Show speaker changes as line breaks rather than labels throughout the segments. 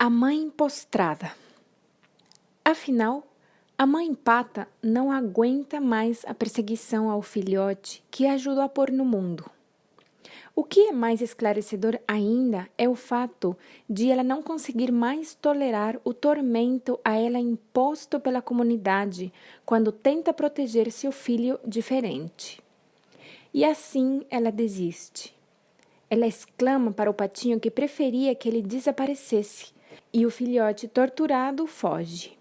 A mãe postrada. Afinal, a mãe pata não aguenta mais a perseguição ao filhote que a ajudou a pôr no mundo. O que é mais esclarecedor ainda é o fato de ela não conseguir mais tolerar o tormento a ela imposto pela comunidade quando tenta proteger seu filho diferente. E assim ela desiste. Ela exclama para o patinho que preferia que ele desaparecesse, e o filhote torturado foge.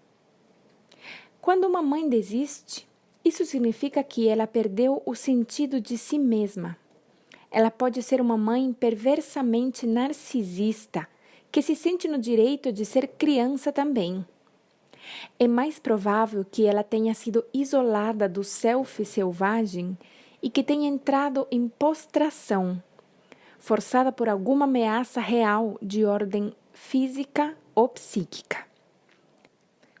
Quando uma mãe desiste, isso significa que ela perdeu o sentido de si mesma. Ela pode ser uma mãe perversamente narcisista, que se sente no direito de ser criança também. É mais provável que ela tenha sido isolada do self selvagem e que tenha entrado em postração, forçada por alguma ameaça real de ordem física ou psíquica.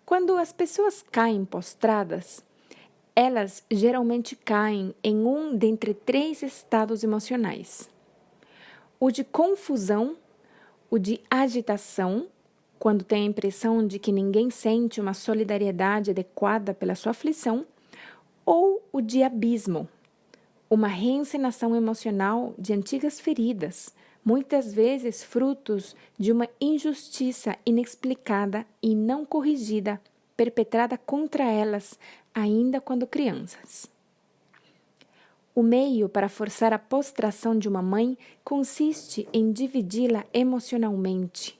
Quando as pessoas caem postradas, elas geralmente caem em um dentre três estados emocionais: o de confusão, o de agitação, quando tem a impressão de que ninguém sente uma solidariedade adequada pela sua aflição, ou o de abismo, uma reencenação emocional de antigas feridas, muitas vezes frutos de uma injustiça inexplicada e não corrigida, perpetrada contra elas ainda quando crianças. O meio para forçar a postração de uma mãe consiste em dividi-la emocionalmente.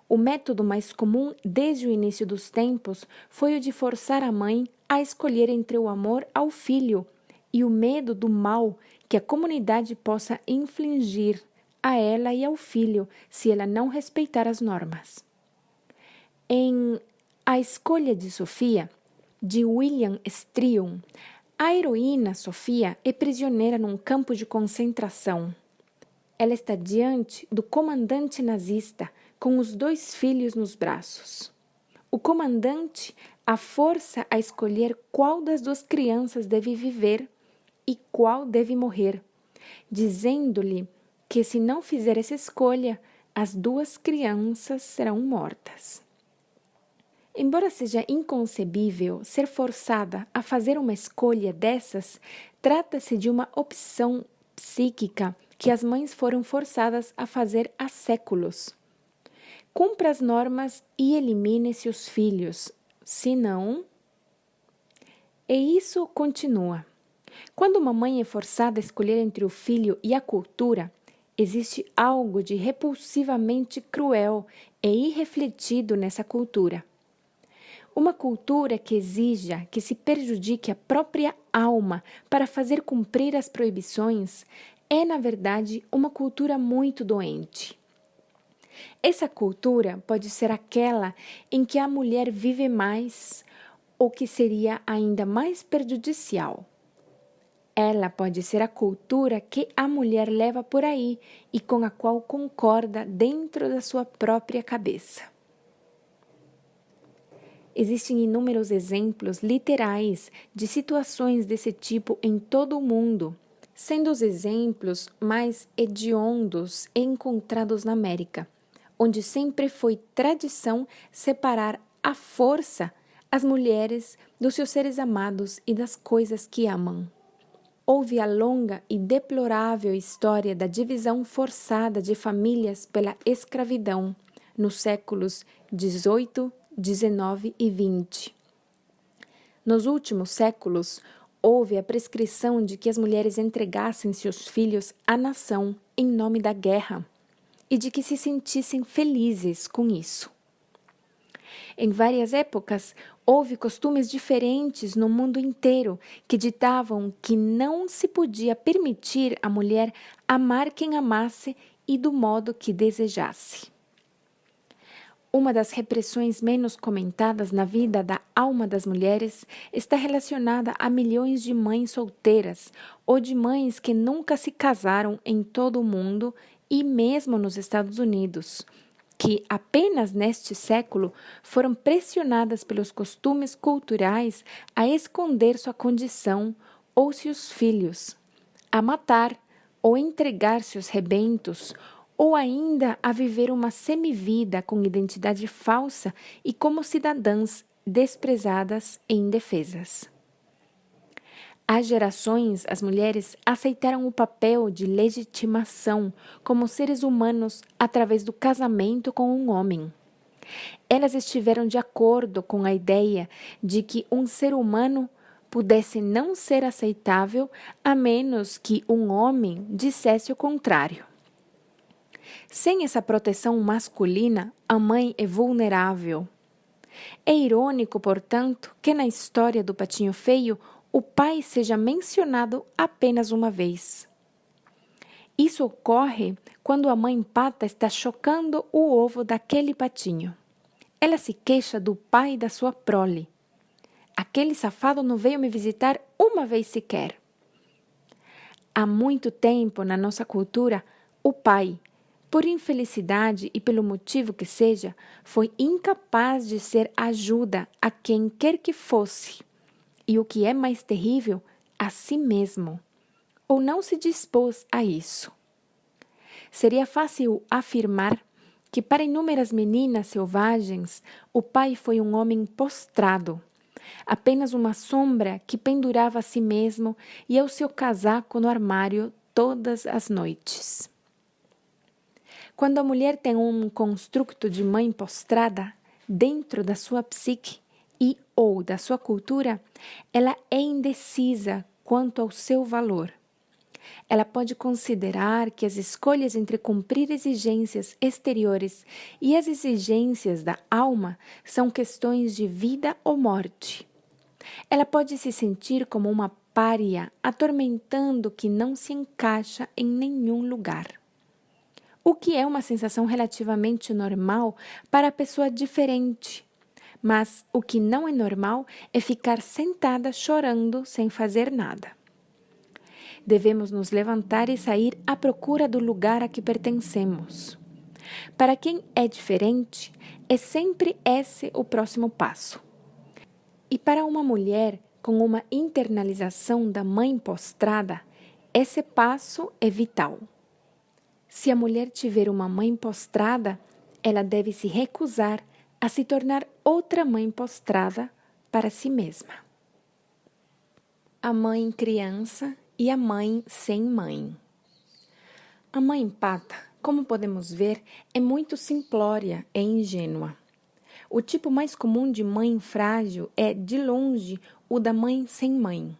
O método mais comum desde o início dos tempos foi o de forçar a mãe a escolher entre o amor ao filho e o medo do mal que a comunidade possa infligir a ela e ao filho se ela não respeitar as normas. Em A Escolha de Sofia, de William Striun, a heroína Sofia é prisioneira num campo de concentração. Ela está diante do comandante nazista com os 2 filhos nos braços. O comandante a força a escolher qual das 2 crianças deve viver e qual deve morrer, dizendo-lhe que se não fizer essa escolha, as 2 crianças serão mortas. Embora seja inconcebível ser forçada a fazer uma escolha dessas, trata-se de uma opção psíquica que as mães foram forçadas a fazer há séculos. Cumpra as normas e elimine seus filhos, senão... E isso continua. Quando uma mãe é forçada a escolher entre o filho e a cultura, existe algo de repulsivamente cruel e irrefletido nessa cultura. Uma cultura que exija que se prejudique a própria alma para fazer cumprir as proibições é, na verdade, uma cultura muito doente. Essa cultura pode ser aquela em que a mulher vive mais, ou que seria ainda mais prejudicial. Ela pode ser a cultura que a mulher leva por aí e com a qual concorda dentro da sua própria cabeça. Existem inúmeros exemplos literais de situações desse tipo em todo o mundo, sendo os exemplos mais hediondos encontrados na América, onde sempre foi tradição separar à força as mulheres dos seus seres amados e das coisas que amam. Houve a longa e deplorável história da divisão forçada de famílias pela escravidão nos séculos XVIII, XIX e XX. Nos últimos séculos, houve a prescrição de que as mulheres entregassem seus filhos à nação em nome da guerra e de que se sentissem felizes com isso. Em várias épocas, houve costumes diferentes no mundo inteiro que ditavam que não se podia permitir à mulher amar quem amasse e do modo que desejasse. Uma das repressões menos comentadas na vida da alma das mulheres está relacionada a milhões de mães solteiras ou de mães que nunca se casaram em todo o mundo e mesmo nos Estados Unidos, que apenas neste século foram pressionadas pelos costumes culturais a esconder sua condição ou seus filhos, a matar ou entregar seus rebentos ou ainda a viver uma semivida com identidade falsa e como cidadãs desprezadas e indefesas. Há gerações, as mulheres aceitaram o papel de legitimação como seres humanos através do casamento com um homem. Elas estiveram de acordo com a ideia de que um ser humano pudesse não ser aceitável a menos que um homem dissesse o contrário. Sem essa proteção masculina, a mãe é vulnerável. É irônico, portanto, que na história do Patinho Feio o pai seja mencionado apenas uma vez. Isso ocorre quando a mãe pata está chocando o ovo daquele patinho. Ela se queixa do pai da sua prole. Aquele safado não veio me visitar uma vez sequer. Há muito tempo na nossa cultura, o pai, por infelicidade e pelo motivo que seja, foi incapaz de ser ajuda a quem quer que fosse. E o que é mais terrível, a si mesmo, ou não se dispôs a isso. Seria fácil afirmar que para inúmeras meninas selvagens, o pai foi um homem postrado, apenas uma sombra que pendurava a si mesmo e ao seu casaco no armário todas as noites. Quando a mulher tem um construto de mãe postrada dentro da sua psique, e ou da sua cultura, ela é indecisa quanto ao seu valor. Ela pode considerar que as escolhas entre cumprir exigências exteriores e as exigências da alma são questões de vida ou morte. Ela pode se sentir como uma pária, atormentando que não se encaixa em nenhum lugar. O que é uma sensação relativamente normal para a pessoa diferente. Mas o que não é normal é ficar sentada chorando sem fazer nada. Devemos nos levantar e sair à procura do lugar a que pertencemos. Para quem é diferente, é sempre esse o próximo passo. E para uma mulher com uma internalização da mãe postrada, esse passo é vital. Se a mulher tiver uma mãe postrada, ela deve se recusar a se tornar outra mãe postrada para si mesma. A mãe criança e a mãe sem mãe. A mãe pata, como podemos ver, é muito simplória e ingênua. O tipo mais comum de mãe frágil é, de longe, o da mãe sem mãe.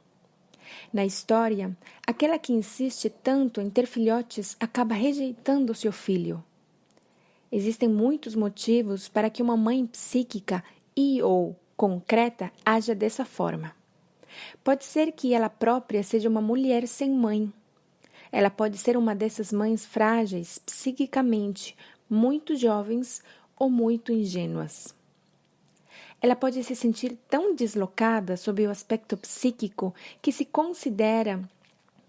Na história, aquela que insiste tanto em ter filhotes acaba rejeitando seu filho. Existem muitos motivos para que uma mãe psíquica e ou concreta haja dessa forma. Pode ser que ela própria seja uma mulher sem mãe. Ela pode ser uma dessas mães frágeis psiquicamente, muito jovens ou muito ingênuas. Ela pode se sentir tão deslocada sob o aspecto psíquico que se considera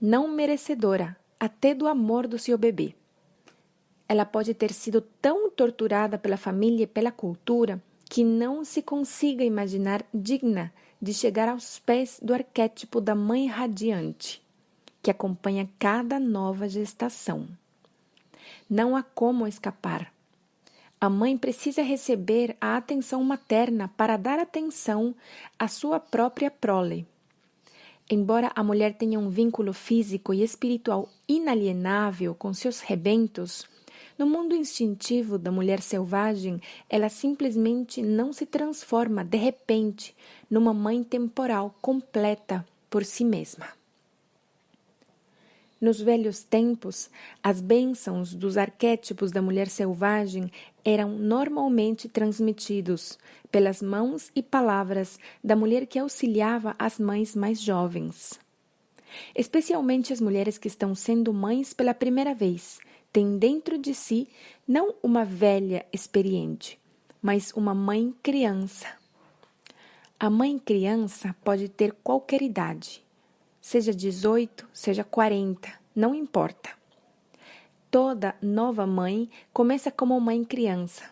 não merecedora até do amor do seu bebê. Ela pode ter sido tão torturada pela família e pela cultura que não se consiga imaginar digna de chegar aos pés do arquétipo da mãe radiante, que acompanha cada nova gestação. Não há como escapar. A mãe precisa receber a atenção materna para dar atenção à sua própria prole. Embora a mulher tenha um vínculo físico e espiritual inalienável com seus rebentos, no mundo instintivo da mulher selvagem, ela simplesmente não se transforma de repente numa mãe temporal completa por si mesma. Nos velhos tempos, as bênçãos dos arquétipos da mulher selvagem eram normalmente transmitidos pelas mãos e palavras da mulher que auxiliava as mães mais jovens. Especialmente as mulheres que estão sendo mães pela primeira vez, têm dentro de si não uma velha experiente, mas uma mãe criança. A mãe criança pode ter qualquer idade, seja 18, seja 40, não importa. Toda nova mãe começa como mãe criança.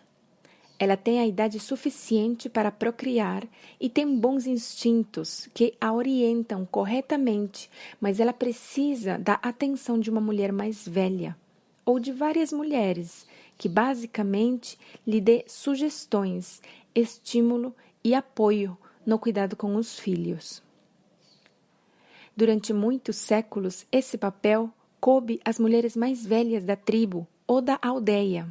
Ela tem a idade suficiente para procriar e tem bons instintos que a orientam corretamente, mas ela precisa da atenção de uma mulher mais velha, ou de várias mulheres, que basicamente lhe dê sugestões, estímulo e apoio no cuidado com os filhos. Durante muitos séculos, esse papel coube às mulheres mais velhas da tribo ou da aldeia.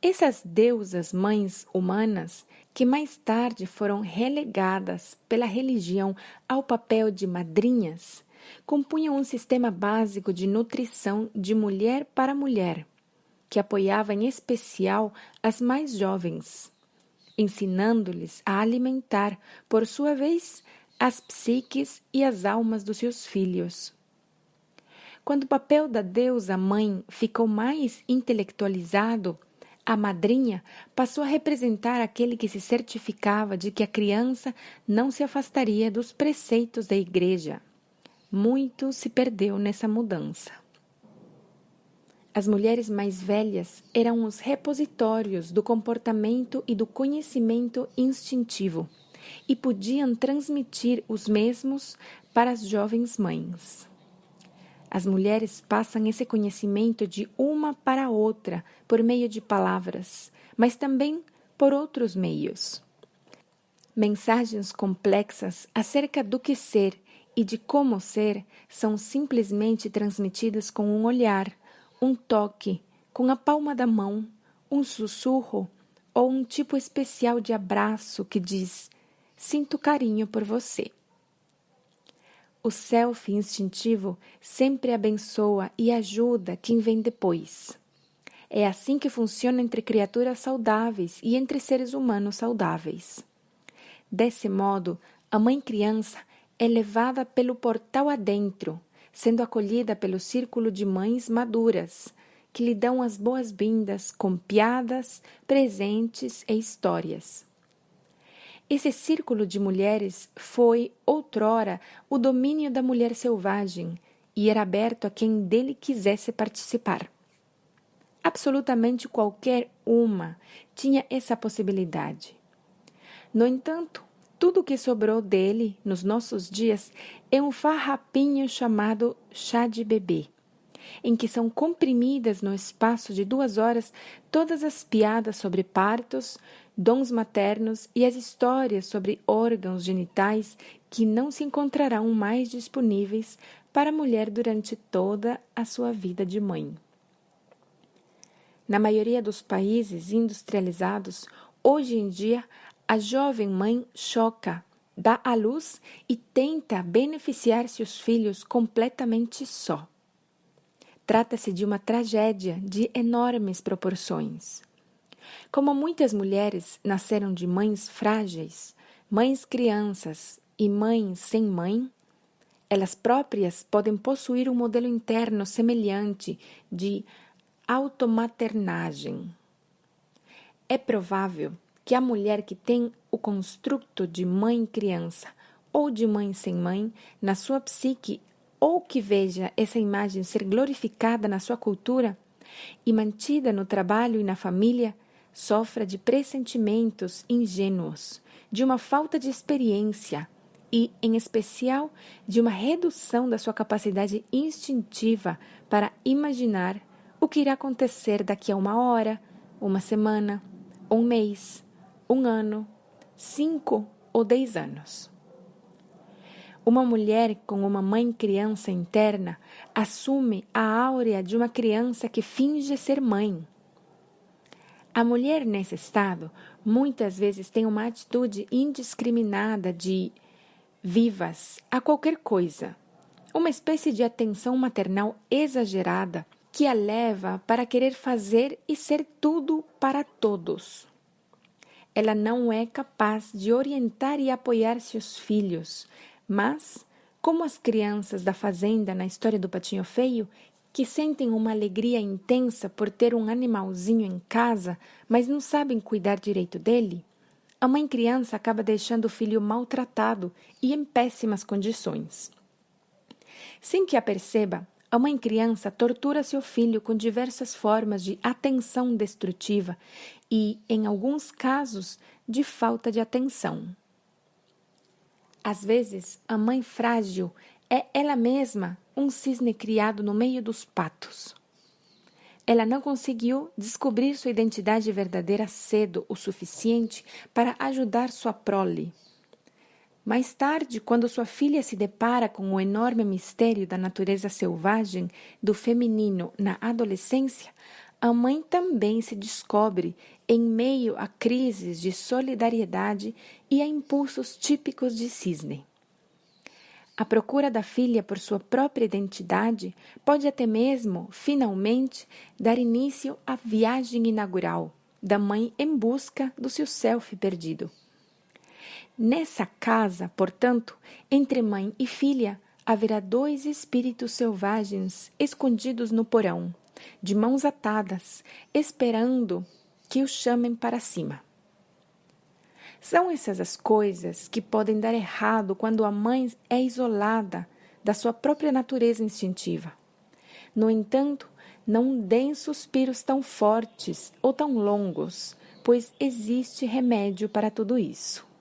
Essas deusas mães humanas, que mais tarde foram relegadas pela religião ao papel de madrinhas, compunham um sistema básico de nutrição de mulher para mulher, que apoiava em especial as mais jovens, ensinando-lhes a alimentar, por sua vez, as psiques e as almas dos seus filhos. Quando o papel da deusa mãe ficou mais intelectualizado, a madrinha passou a representar aquele que se certificava de que a criança não se afastaria dos preceitos da igreja. Muito se perdeu nessa mudança. As mulheres mais velhas eram os repositórios do comportamento e do conhecimento instintivo e podiam transmitir os mesmos para as jovens mães. As mulheres passam esse conhecimento de uma para outra por meio de palavras, mas também por outros meios. Mensagens complexas acerca do que ser e de como ser são simplesmente transmitidas com um olhar, um toque, com a palma da mão, um sussurro ou um tipo especial de abraço que diz: "Sinto carinho por você". O self instintivo sempre abençoa e ajuda quem vem depois. É assim que funciona entre criaturas saudáveis e entre seres humanos saudáveis. Desse modo, a mãe criança é levada pelo portal adentro, sendo acolhida pelo círculo de mães maduras, que lhe dão as boas-vindas com piadas, presentes e histórias. Esse círculo de mulheres foi, outrora, o domínio da mulher selvagem e era aberto a quem dele quisesse participar. Absolutamente qualquer uma tinha essa possibilidade. No entanto, tudo o que sobrou dele nos nossos dias é um farrapinho chamado chá de bebê, em que são comprimidas no espaço de 2 horas todas as piadas sobre partos, dons maternos e as histórias sobre órgãos genitais que não se encontrarão mais disponíveis para a mulher durante toda a sua vida de mãe. Na maioria dos países industrializados, hoje em dia, a jovem mãe choca, dá à luz e tenta beneficiar seus filhos completamente só. Trata-se de uma tragédia de enormes proporções. Como muitas mulheres nasceram de mães frágeis, mães crianças e mães sem mãe, elas próprias podem possuir um modelo interno semelhante de automaternagem. É provável que a mulher que tem o construto de mãe-criança ou de mãe sem mãe na sua psique ou que veja essa imagem ser glorificada na sua cultura e mantida no trabalho e na família, sofra de pressentimentos ingênuos, de uma falta de experiência e, em especial, de uma redução da sua capacidade instintiva para imaginar o que irá acontecer daqui a 1 hora, 1 semana, 1 mês, 1 ano, 5 ou 10 anos. Uma mulher com uma mãe-criança interna assume a áurea de uma criança que finge ser mãe. A mulher nesse estado muitas vezes tem uma atitude indiscriminada de vivas a qualquer coisa, uma espécie de atenção maternal exagerada que a leva para querer fazer e ser tudo para todos. Ela não é capaz de orientar e apoiar seus filhos, mas, como as crianças da fazenda na história do Patinho Feio, que sentem uma alegria intensa por ter um animalzinho em casa, mas não sabem cuidar direito dele, a mãe criança acaba deixando o filho maltratado e em péssimas condições. Sem que a perceba, a mãe criança tortura seu filho com diversas formas de atenção destrutiva e, em alguns casos, de falta de atenção. Às vezes, a mãe frágil é ela mesma um cisne criado no meio dos patos. Ela não conseguiu descobrir sua identidade verdadeira cedo o suficiente para ajudar sua prole. Mais tarde, quando sua filha se depara com o enorme mistério da natureza selvagem do feminino na adolescência, a mãe também se descobre em meio a crises de solidariedade e a impulsos típicos de cisne. A procura da filha por sua própria identidade pode até mesmo, finalmente, dar início à viagem inaugural da mãe em busca do seu self perdido. Nessa casa, portanto, entre mãe e filha, haverá dois espíritos selvagens escondidos no porão, de mãos atadas, esperando que o chamem para cima. São essas as coisas que podem dar errado quando a mãe é isolada da sua própria natureza instintiva. No entanto, não deem suspiros tão fortes ou tão longos, pois existe remédio para tudo isso.